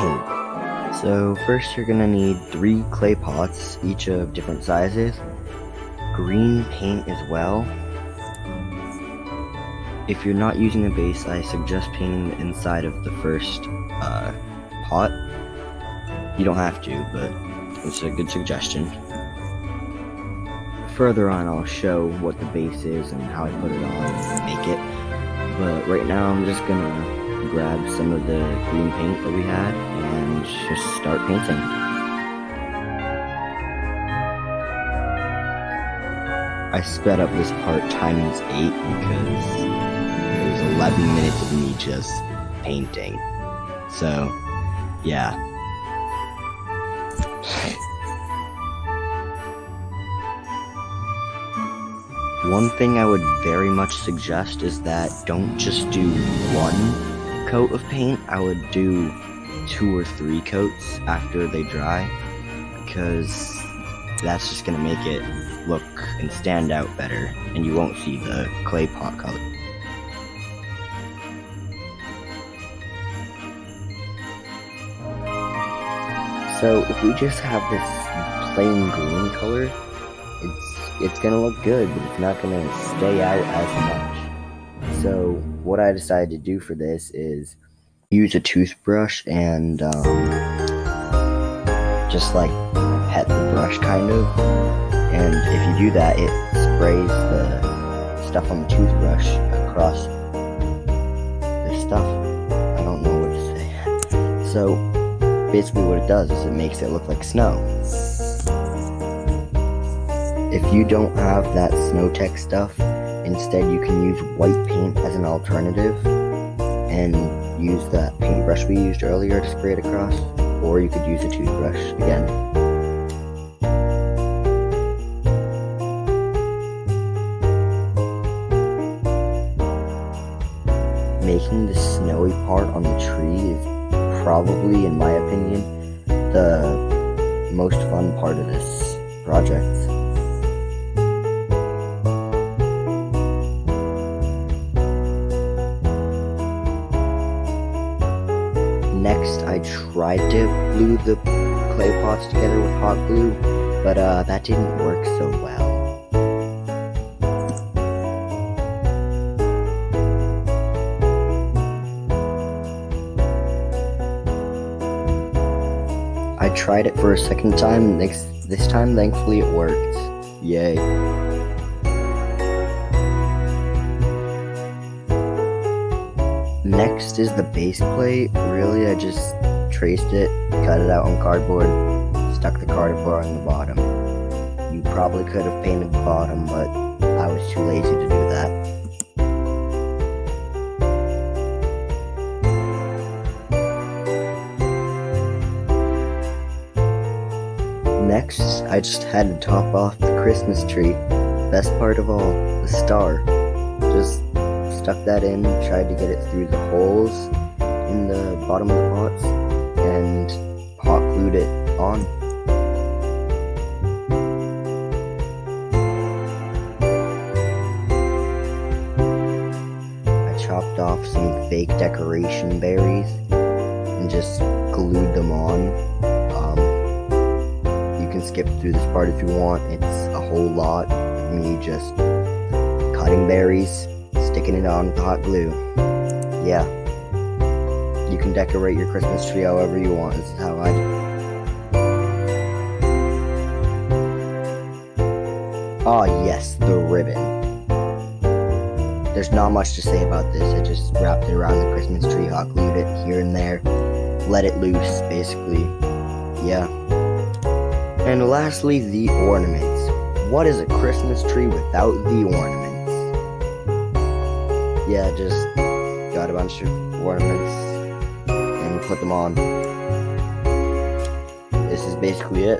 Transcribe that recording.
paint. So first you're gonna need 3 clay pots, each of different sizes, green paint as well. If you're not using a base, I suggest painting the inside of the first pot. You don't have to, but it's a good suggestion. Further on, I'll show what the base is and how I put it on and make it. But right now, I'm just gonna grab some of the green paint that we had and just start painting. I sped up this part times 8 because it was 11 minutes of me just painting. So, yeah. One thing I would very much suggest is that don't just do 1 coat of paint. I would do 2 or 3 coats after they dry, because that's just going to make it look and stand out better, and you won't see the clay pot color. So if we just have this plain green color, it's gonna look good, but it's not gonna stay out as much. So what I decided to do for this is use a toothbrush and just like pet the brush kind of. And if you do that, it sprays the stuff on the toothbrush across the stuff. I don't know what to say. So basically what it does is it makes it look like snow. If you don't have that snow tech stuff, instead you can use white paint as an alternative and use that paintbrush we used earlier to spray it across, or you could use a toothbrush again. Making the snowy part on the tree is probably, in my opinion, the most fun part of this project. Next, I tried to glue the clay pots together with hot glue, but that didn't work so well. I tried it for a second time, and this time thankfully it worked. Yay. Next is the base plate. Really, I just traced it, cut it out on cardboard, stuck the cardboard on the bottom. You probably could have painted the bottom, but I was too lazy to do that. Next, I just had to top off the Christmas tree. Best part of all, the star. Just stuck that in, tried to get it through the holes in the bottom of the pots, and hot glued it on. I chopped off some fake decoration berries and just glued them on. You can skip through this part if you want. It's a whole lot of me just cutting berries, sticking it on with hot glue. Yeah. You can decorate your Christmas tree however you want. This is how I do. Ah, yes, the ribbon. There's not much to say about this. I just wrapped it around the Christmas tree, hot glued it here and there, let it loose, basically. Yeah. And lastly, the ornaments. What is a Christmas tree without the ornaments? Yeah, just got a bunch of ornaments and put them on. This is basically it.